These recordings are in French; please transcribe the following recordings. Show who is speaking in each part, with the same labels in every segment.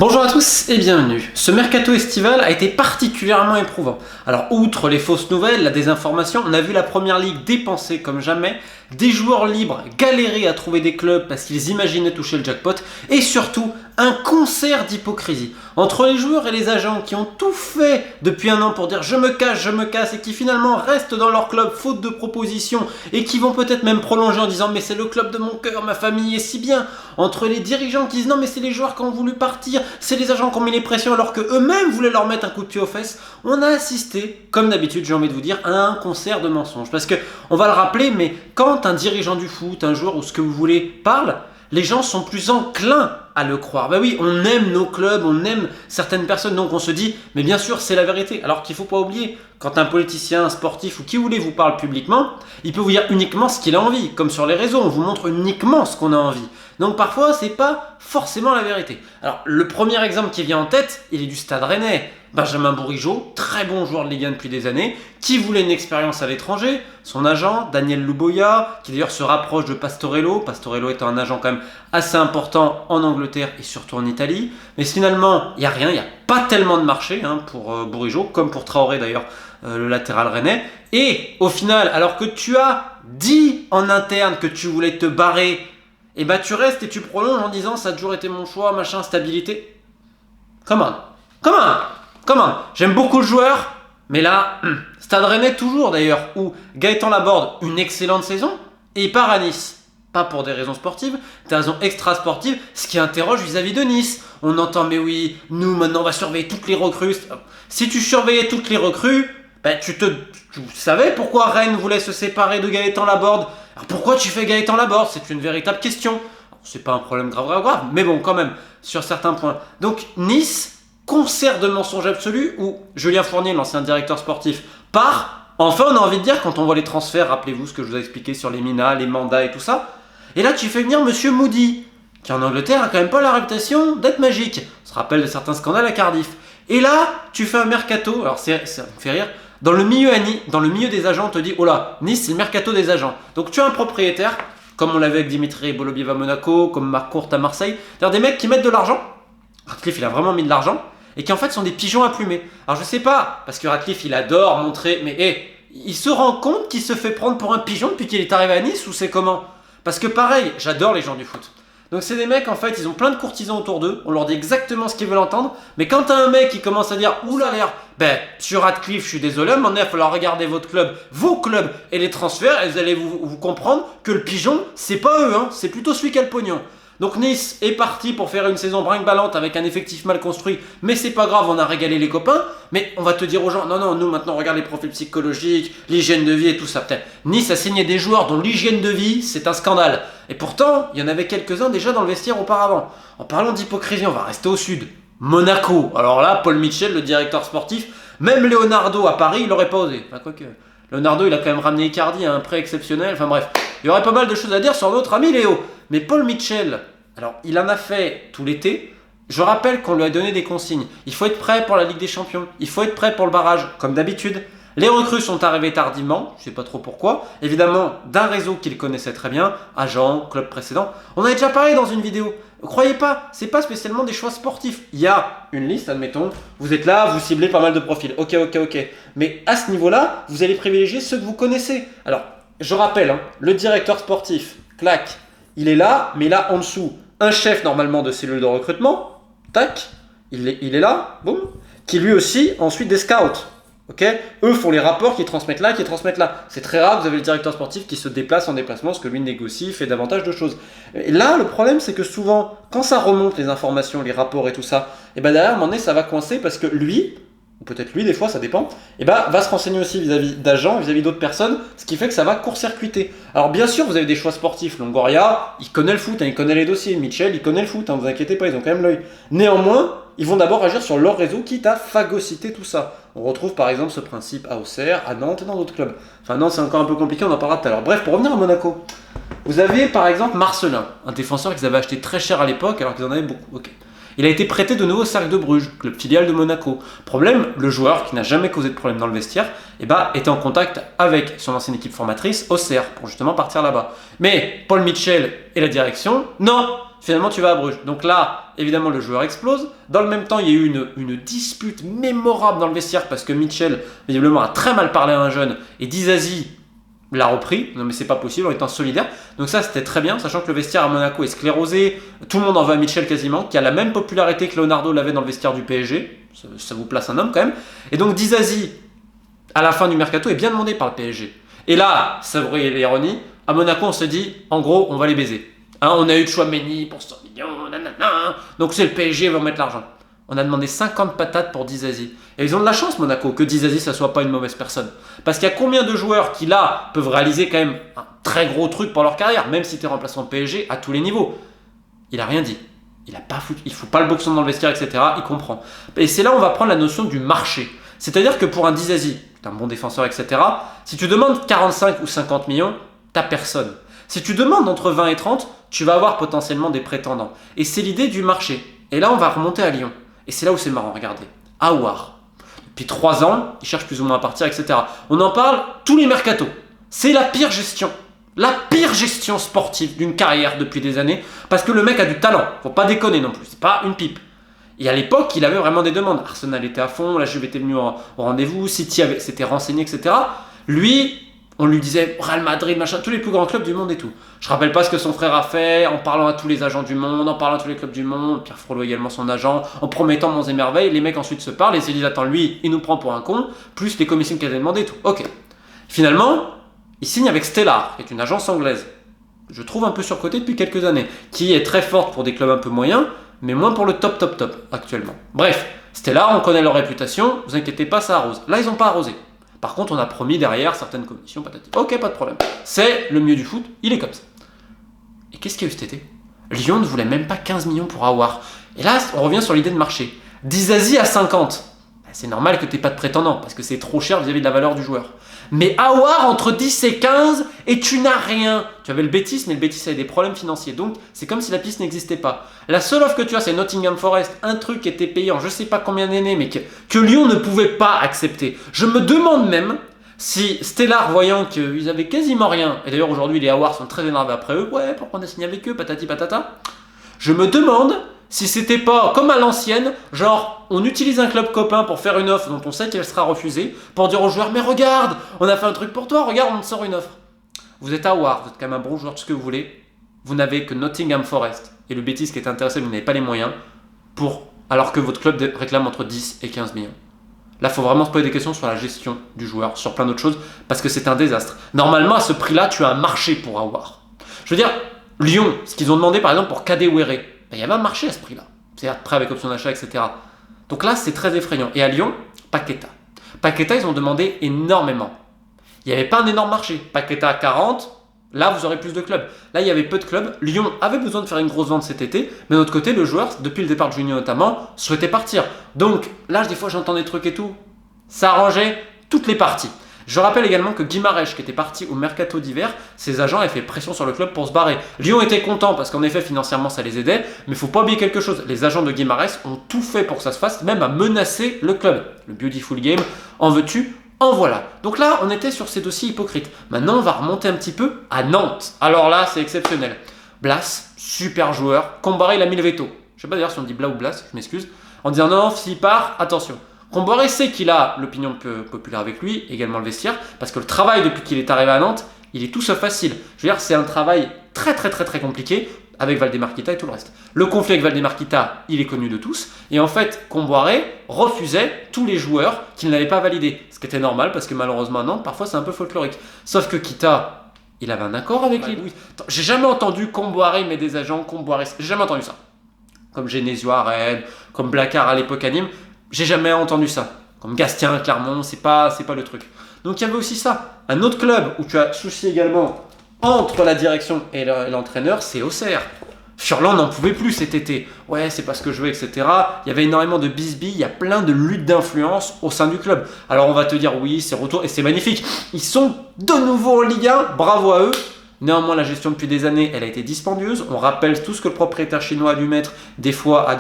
Speaker 1: Bonjour à tous et bienvenue. Ce mercato estival a été particulièrement éprouvant. Alors outre les fausses nouvelles, la désinformation, on a vu la première ligue dépenser comme jamais, des joueurs libres galérer à trouver des clubs parce qu'ils imaginaient toucher le jackpot et surtout un concert d'hypocrisie entre les joueurs et les agents qui ont tout fait depuis un an pour dire je me casse et qui finalement restent dans leur club faute de propositions et qui vont peut-être même prolonger en disant mais c'est le club de mon cœur, ma famille est si bien, entre les dirigeants qui disent non mais c'est les joueurs qui ont voulu partir, c'est les agents qui ont mis les pressions alors que eux-mêmes voulaient leur mettre un coup de pied aux fesses. On a assisté, comme d'habitude j'ai envie de vous dire, à un concert de mensonges parce que on va le rappeler, mais quand un dirigeant du foot, un joueur ou ce que vous voulez parle, les gens sont plus enclins à le croire. Bah oui, on aime nos clubs, on aime certaines personnes, donc on se dit, mais bien sûr, c'est la vérité. Alors qu'il ne faut pas oublier, quand un politicien, un sportif ou qui voulez vous parle publiquement, il peut vous dire uniquement ce qu'il a envie. Comme sur les réseaux, on vous montre uniquement ce qu'on a envie. Donc parfois, c'est pas forcément la vérité. Alors, le premier exemple qui vient en tête, il est du Stade Rennais. Benjamin Bourigeaud, très bon joueur de Ligue 1 depuis des années, qui voulait une expérience à l'étranger. Son agent, Daniel Luboya, qui d'ailleurs se rapproche de Pastorello. Pastorello étant un agent quand même assez important en Angleterre et surtout en Italie. Mais finalement, il n'y a rien, il n'y a pas tellement de marché pour Bourigeaud, comme pour Traoré d'ailleurs, le latéral rennais. Et au final, alors que tu as dit en interne que tu voulais te barrer, et bah tu restes et tu prolonges en disant ça a toujours été mon choix, machin, stabilité. Come on. J'aime beaucoup le joueur, mais là, Stade Rennais toujours d'ailleurs, où Gaëtan Laborde, une excellente saison, et il part à Nice. Pas pour des raisons sportives, des raisons extra-sportives, ce qui interroge vis-à-vis de Nice. On entend, mais oui, nous maintenant on va surveiller toutes les recrues. Si tu surveillais toutes les recrues, ben, tu savais pourquoi Rennes voulait se séparer de Gaëtan Laborde. Alors pourquoi tu fais Gaëtan Laborde? C'est une véritable question. C'est pas un problème grave, mais bon, quand même, sur certains points. Donc Nice, concert de mensonges absolus où Julien Fournier, l'ancien directeur sportif, part. Enfin, on a envie de dire, quand on voit les transferts, rappelez-vous ce que je vous ai expliqué sur les Mina, les mandats et tout ça. Et là, tu fais venir Monsieur Moody, qui en Angleterre a quand même pas la réputation d'être magique. On se rappelle de certains scandales à Cardiff. Et là, tu fais un mercato. Alors, ça me fait rire. Dans le milieu des agents, on te dit, oh là, Nice, c'est le mercato des agents. Donc, tu as un propriétaire, comme on l'avait avec Dimitri Bolobieva à Monaco, comme Marc Courte à Marseille. C'est-à-dire des mecs qui mettent de l'argent. Ratcliffe, il a vraiment mis de l'argent. Et qui en fait sont des pigeons à plumer. Alors, je sais pas, parce que Ratcliffe, il adore montrer, mais il se rend compte qu'il se fait prendre pour un pigeon depuis qu'il est arrivé à Nice ou c'est comment? Parce que pareil, j'adore les gens du foot. Donc c'est des mecs, en fait, ils ont plein de courtisans autour d'eux, on leur dit exactement ce qu'ils veulent entendre, mais quand t'as un mec qui commence à dire « Oula l'air, sur Ratcliffe, je suis désolé, mais il va falloir regarder votre club, vos clubs et les transferts, et vous allez vous comprendre que le pigeon, c'est pas eux, c'est plutôt celui qui a le pognon. » Donc Nice est parti pour faire une saison brinque-ballante avec un effectif mal construit, mais c'est pas grave, on a régalé les copains. Mais on va te dire aux gens, non, nous maintenant regarde les profils psychologiques, l'hygiène de vie et tout ça. Putain, Nice a signé des joueurs dont l'hygiène de vie, c'est un scandale. Et pourtant, il y en avait quelques-uns déjà dans le vestiaire auparavant. En parlant d'hypocrisie, on va rester au sud. Monaco. Alors là, Paul Mitchell, le directeur sportif, même Leonardo à Paris, il l'aurait pas osé. Enfin, quoique, Leonardo, il a quand même ramené Icardi à un prêt exceptionnel. Enfin bref, il y aurait pas mal de choses à dire sur notre ami Léo. Mais Paul Mitchell, alors il en a fait tout l'été. Je rappelle qu'on lui a donné des consignes. Il faut être prêt pour la Ligue des Champions. Il faut être prêt pour le barrage, comme d'habitude. Les recrues sont arrivées tardivement, je ne sais pas trop pourquoi. Évidemment, d'un réseau qu'il connaissait très bien, agent, club précédent. On a déjà parlé dans une vidéo. Croyez pas, c'est pas spécialement des choix sportifs. Il y a une liste, admettons. Vous êtes là, vous ciblez pas mal de profils. Ok. Mais à ce niveau-là, vous allez privilégier ceux que vous connaissez. Alors, je rappelle, le directeur sportif, clac, il est là, mais là en dessous, un chef normalement de cellule de recrutement, tac, il est là, boum, qui lui aussi ensuite des scouts. Ok, eux font les rapports qui transmettent là. C'est très rare, vous avez le directeur sportif qui se déplace en déplacement, parce que lui négocie, fait davantage de choses. Et là, le problème, c'est que souvent, quand ça remonte les informations, les rapports et tout ça, et derrière, à un moment donné, ça va coincer parce que lui, ou peut-être lui des fois, ça dépend, va se renseigner aussi vis-à-vis d'agents, vis-à-vis d'autres personnes, ce qui fait que ça va court-circuiter. Alors bien sûr, vous avez des choix sportifs. Longoria, il connaît le foot, il connaît les dossiers. Mitchell, il connaît le foot, vous inquiétez pas, ils ont quand même l'œil. Néanmoins, ils vont d'abord agir sur leur réseau, quitte à phagocyter tout ça. On retrouve par exemple ce principe à Auxerre, à Nantes et dans d'autres clubs. Enfin Nantes, c'est encore un peu compliqué, on en parlera tout à l'heure. Bref, pour revenir à Monaco, vous avez par exemple Marcelin, un défenseur qu'ils avaient acheté très cher à l'époque, alors qu'ils en avaient beaucoup. Ok. Il a été prêté de nouveau au Cercle de Bruges, club filial de Monaco. Problème, le joueur, qui n'a jamais causé de problème dans le vestiaire, était en contact avec son ancienne équipe formatrice, Auxerre, pour justement partir là-bas. Mais Paul Mitchell et la direction, non, finalement tu vas à Bruges. Donc là, évidemment, le joueur explose. Dans le même temps, il y a eu une dispute mémorable dans le vestiaire parce que Mitchell, visiblement, a très mal parlé à un jeune et Disasi l'a repris. Non mais c'est pas possible en étant solidaire. Donc ça, c'était très bien, sachant que le vestiaire à Monaco est sclérosé. Tout le monde en veut à Mitchell quasiment, qui a la même popularité que Leonardo l'avait dans le vestiaire du PSG. Ça vous place un homme quand même. Et donc Disasi, à la fin du mercato, est bien demandé par le PSG. Et là, ça brille l'ironie, à Monaco, on se dit, en gros, on va les baiser. Hein, on a eu Tchouaméni pour 100 millions, nanana, donc c'est le PSG, va mettre l'argent. On a demandé 50 patates pour Disasi. Et ils ont de la chance, Monaco, que Disasi, ça soit pas une mauvaise personne. Parce qu'il y a combien de joueurs qui, là, peuvent réaliser quand même un très gros truc pour leur carrière, même si tu es remplaçant PSG à tous les niveaux. Il a rien dit. Il fout pas le boxon dans le vestiaire, etc. Il comprend. Et c'est là où on va prendre la notion du marché. C'est-à-dire que pour un Disasi, tu es un bon défenseur, etc., si tu demandes 45 ou 50 millions, t'as personne. Si tu demandes entre 20 et 30, tu vas avoir potentiellement des prétendants. Et c'est l'idée du marché. Et là, on va remonter à Lyon. Et c'est là où c'est marrant, regardez. Aouar. Depuis 3 ans, il cherche plus ou moins à partir, etc. On en parle tous les mercatos. C'est la pire gestion. La pire gestion sportive d'une carrière depuis des années. Parce que le mec a du talent. Faut pas déconner non plus. C'est pas une pipe. Et à l'époque, il avait vraiment des demandes. Arsenal était à fond, la Juve était venue au rendez-vous, City s'était renseigné, etc. Lui, on lui disait Real Madrid, machin, tous les plus grands clubs du monde et tout. Je ne rappelle pas ce que son frère a fait en parlant à tous les agents du monde, en parlant à tous les clubs du monde, Pierre Frollo également son agent, en promettant monts et merveilles. Les mecs ensuite se parlent et se disent attends, lui, il nous prend pour un con, plus les commissions qu'il a demandé et tout. Ok. Finalement, il signe avec Stellar, qui est une agence anglaise. Je trouve un peu surcotée depuis quelques années, qui est très forte pour des clubs un peu moyens, mais moins pour le top actuellement. Bref, Stellar, on connaît leur réputation, vous inquiétez pas, ça arrose. Là, ils n'ont pas arrosé. Par contre, on a promis derrière certaines commissions, patati. Ok, pas de problème. C'est le mieux du foot, il est comme ça. Et qu'est-ce qu'il y a eu cet été ? Lyon ne voulait même pas 15 millions pour Aouar. Et là, on revient sur l'idée de marché. Disasi à 50. C'est normal que tu n'aies pas de prétendant, parce que c'est trop cher vis-à-vis de la valeur du joueur. Mais Aouar entre 10 et 15, et tu n'as rien. Tu avais le Betis, mais le Betis avait des problèmes financiers. Donc, c'est comme si la piste n'existait pas. La seule offre que tu as, c'est Nottingham Forest. Un truc qui était payé en je sais pas combien d'années, mais que Lyon ne pouvait pas accepter. Je me demande même si Stellar, voyant qu'ils avaient quasiment rien, et d'ailleurs aujourd'hui les Aouar sont très énervés après eux, ouais, pourquoi on a signé avec eux, patati patata. Je me demande si c'était pas comme à l'ancienne, genre on utilise un club copain pour faire une offre dont on sait qu'elle sera refusée, pour dire aux joueurs mais regarde, on a fait un truc pour toi, regarde, on te sort une offre. Vous êtes Aouar, vous êtes quand même un bon joueur, tout ce que vous voulez, vous n'avez que Nottingham Forest et le Betis qui est intéressé, mais vous n'avez pas les moyens, alors que votre club réclame entre 10 et 15 millions. Là, il faut vraiment se poser des questions sur la gestion du joueur, sur plein d'autres choses, parce que c'est un désastre. Normalement, à ce prix-là, tu as un marché pour Aouar. Je veux dire, Lyon, ce qu'ils ont demandé par exemple pour Kadewere, il y avait un marché à ce prix-là. C'est-à-dire prêt avec option d'achat, etc. Donc là, c'est très effrayant. Et à Lyon, Paqueta. Paqueta, ils ont demandé énormément. Il n'y avait pas un énorme marché. Paqueta à 40, là, vous aurez plus de clubs. Là, il y avait peu de clubs. Lyon avait besoin de faire une grosse vente cet été. Mais de l'autre côté, le joueur, depuis le départ de Juninho notamment, souhaitait partir. Donc là, des fois, j'entends des trucs et tout. Ça arrangeait toutes les parties. Je rappelle également que Guimarães, qui était parti au mercato d'hiver, ses agents avaient fait pression sur le club pour se barrer. Lyon était content parce qu'en effet, financièrement, ça les aidait. Mais il ne faut pas oublier quelque chose. Les agents de Guimarães ont tout fait pour que ça se fasse, même à menacer le club. Le Beautiful Game, en veux-tu ? En voilà. Donc là, on était sur ces dossiers hypocrites. Maintenant, on va remonter un petit peu à Nantes. Alors là, c'est exceptionnel. Blas, super joueur. Combaré, il a mis le veto. Je ne sais pas d'ailleurs si on dit Blas ou Blas, je m'excuse. En disant non, s'il part, attention. Comboiré sait qu'il a l'opinion populaire avec lui, également le vestiaire, parce que le travail depuis qu'il est arrivé à Nantes, il est tout sauf facile. Je veux dire, c'est un travail très compliqué avec Valdemarquita et tout le reste. Le conflit avec Valdemarquita, il est connu de tous, et en fait, Comboiré refusait tous les joueurs qu'il n'avait pas validés, ce qui était normal parce que malheureusement à Nantes, parfois c'est un peu folklorique. Sauf que Kita, il avait un accord avec lui. J'ai jamais entendu Comboiré met des agents, Comboiré, j'ai jamais entendu ça. Comme Genesio à Rennes, comme Blacard à l'époque à Nîmes. J'ai jamais entendu ça. Comme Gastien, Clermont, c'est pas le truc. Donc il y avait aussi ça. Un autre club où tu as souci également entre la direction et l'entraîneur, c'est Auxerre. Furlan n'en pouvait plus cet été. Ouais, c'est parce que je veux, etc. Il y avait énormément de bisbilles, il y a plein de luttes d'influence au sein du club. Alors on va te dire oui, c'est retour et c'est magnifique. Ils sont de nouveau en Ligue 1, bravo à eux. Néanmoins, la gestion depuis des années, elle a été dispendieuse. On rappelle tout ce que le propriétaire chinois a dû mettre des fois à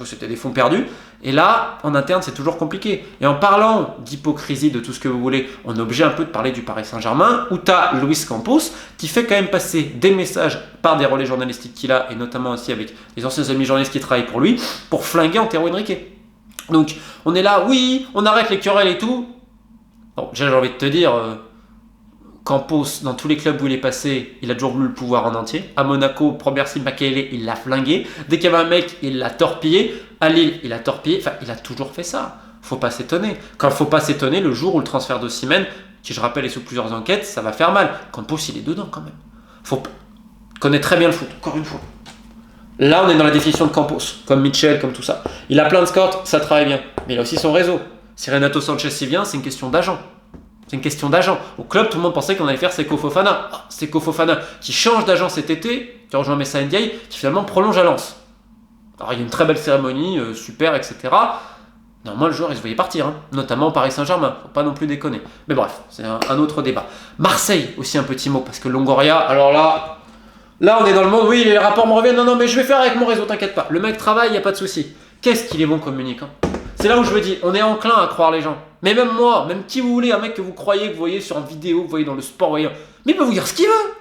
Speaker 1: c'était des fonds perdus. Et là, en interne, c'est toujours compliqué. Et en parlant d'hypocrisie, de tout ce que vous voulez, on est obligé un peu de parler du Paris Saint-Germain, où tu as Luis Campos, qui fait quand même passer des messages par des relais journalistiques qu'il a, et notamment aussi avec les anciens amis journalistes qui travaillent pour lui, pour flinguer Antero Henrique. Donc, on est là, oui, on arrête les querelles et tout. Bon, j'ai envie de te dire... Campos, dans tous les clubs où il est passé, il a toujours voulu le pouvoir en entier. À Monaco, première cible, Makélélé, il l'a flingué. Dès qu'il y avait un mec, il l'a torpillé. À Lille, il a torpillé. Enfin, il a toujours fait ça. Faut pas s'étonner. Quand il faut pas s'étonner, le jour où le transfert d'Osimhen, qui je rappelle est sous plusieurs enquêtes, ça va faire mal. Campos, il est dedans quand même. Connaît très bien le foot, encore une fois. Là, on est dans la définition de Campos, comme Mitchell, comme tout ça. Il a plein de scouts, ça travaille bien. Mais il a aussi son réseau. Si Renato Sanchez s'y vient, c'est une question d'agent. C'est une question d'agent. Au club, tout le monde pensait qu'on allait faire Seko Fofana. Seko Fofana qui change d'agent cet été, qui rejoint Messa Ndiaye, qui finalement prolonge à Lens. Alors il y a une très belle cérémonie, super, etc. Normalement, le joueur, il se voyait partir, hein, notamment au Paris Saint-Germain. Faut pas non plus déconner. Mais bref, c'est un autre débat. Marseille, aussi un petit mot, parce que Longoria, alors là, on est dans le monde, oui, les rapports me reviennent. Non, mais je vais faire avec mon réseau, t'inquiète pas. Le mec travaille, il n'y a pas de souci. Qu'est-ce qu'il est bon communicant. C'est là où je me dis, on est enclin à croire les gens. Mais même moi, même qui vous voulez, un mec que vous croyez, que vous voyez sur une vidéo, que vous voyez dans le sport, vous voyez, mais il peut vous dire ce qu'il veut.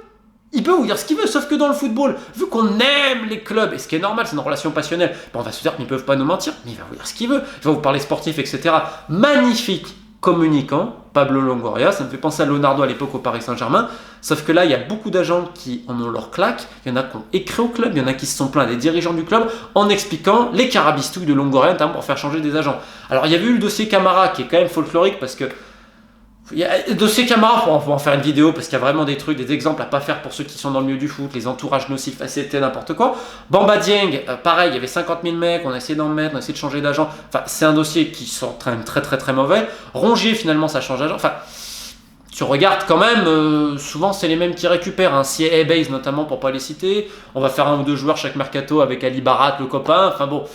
Speaker 1: Il peut vous dire ce qu'il veut, sauf que dans le football, vu qu'on aime les clubs, et ce qui est normal, c'est une relation passionnelle, on va se dire qu'ils ne peuvent pas nous mentir, mais il va vous dire ce qu'il veut. Il va vous parler sportif, etc. Magnifique communicant, Pablo Longoria, ça me fait penser à Leonardo à l'époque au Paris Saint-Germain, sauf que là, il y a beaucoup d'agents qui en ont leur claque, il y en a qui ont écrit au club, il y en a qui se sont plaints des dirigeants du club en expliquant les carabistouilles de Longoria, notamment pour faire changer des agents. Alors, il y avait eu le dossier Camara qui est quand même folklorique parce que il y a le dossier Camara, on va en faire une vidéo parce qu'il y a vraiment des trucs, des exemples à pas faire pour ceux qui sont dans le milieu du foot, les entourages nocifs, c'était n'importe quoi. Bamba Dieng, pareil, il y avait 50 000 mecs, on a essayé d'en mettre, on a essayé de changer d'agent. Enfin, c'est un dossier qui sent très très très mauvais. Rongier, finalement, ça change d'agent. Enfin, tu regardes quand même, souvent c'est les mêmes qui récupèrent. Hein. CA Base notamment, pour pas les citer. On va faire un ou deux joueurs chaque mercato avec Ali Barat, le copain. Enfin bon.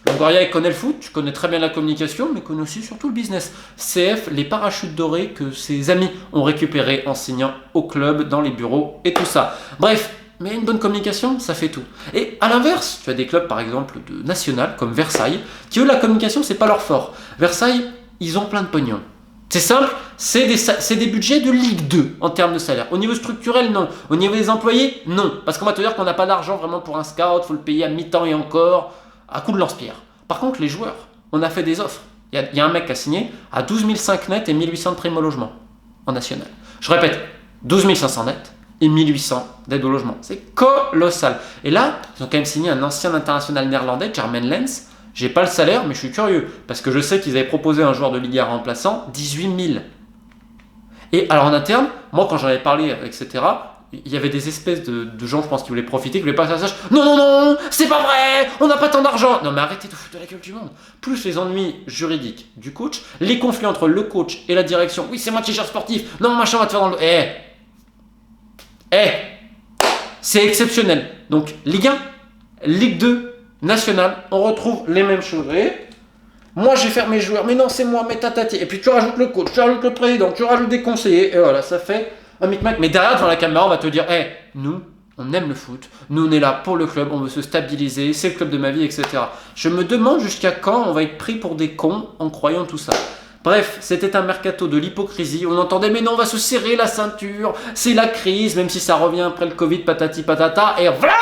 Speaker 1: Longoria, il connaît le foot, tu connais très bien la communication, mais connaît aussi surtout le business. CF, les parachutes dorés que ses amis ont récupérés en signant au club, dans les bureaux et tout ça. Bref, mais une bonne communication, ça fait tout. Et à l'inverse, tu as des clubs par exemple de national, comme Versailles, qui eux, la communication, c'est pas leur fort. Versailles, ils ont plein de pognon. C'est simple, c'est des budgets de Ligue 2 en termes de salaire. Au niveau structurel, non. Au niveau des employés, non. Parce qu'on va te dire qu'on n'a pas d'argent vraiment pour un scout, il faut le payer à mi-temps et encore, à coup de lance-pierre. Par contre, les joueurs, on a fait des offres. Il y a un mec qui a signé à 12 500 net et 1800 de prime au logement en national. Je répète, 12 500 net et 1800 d'aide au logement. C'est colossal. Et là, ils ont quand même signé un ancien international néerlandais, Jermaine Lens. J'ai pas le salaire, mais je suis curieux. Parce que je sais qu'ils avaient proposé un joueur de Ligue 1 remplaçant 18 000. Et alors en interne, moi quand j'en avais parlé, etc., il y avait des espèces de gens, je pense, qui voulaient profiter, qui voulaient pas faire ça. Non, c'est pas vrai, on n'a pas tant d'argent. Non, mais arrêtez de foutre de la gueule du monde. Plus les ennuis juridiques du coach, les conflits entre le coach et la direction. Oui, c'est moi qui gère sportif. Non, machin, on va te faire dans le. C'est exceptionnel. Donc, Ligue 1, Ligue 2, National, on retrouve les mêmes choses. Moi, je vais faire mes joueurs, mais non, c'est moi, mais tatati. Et puis, tu rajoutes le coach, tu rajoutes le président, tu rajoutes des conseillers, et voilà, ça fait un micmac. Mais derrière, devant la caméra, on va te dire, nous, on aime le foot, nous, on est là pour le club, on veut se stabiliser, c'est le club de ma vie, etc. Je me demande jusqu'à quand on va être pris pour des cons en croyant tout ça. Bref, c'était un mercato de l'hypocrisie. On entendait, mais non, on va se serrer la ceinture, c'est la crise, même si ça revient après le Covid, patati patata, et voilà,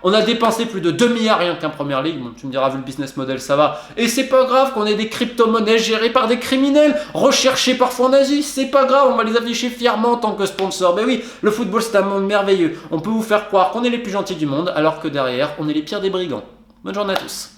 Speaker 1: on a dépensé plus de 2 milliards rien qu'en première ligue. Bon, tu me diras, vu le business model, ça va. Et c'est pas grave qu'on ait des crypto-monnaies gérées par des criminels, recherchés parfois en Asie. C'est pas grave, on va les afficher fièrement en tant que sponsor. Mais oui, le football, c'est un monde merveilleux. On peut vous faire croire qu'on est les plus gentils du monde, alors que derrière, on est les pires des brigands. Bonne journée à tous.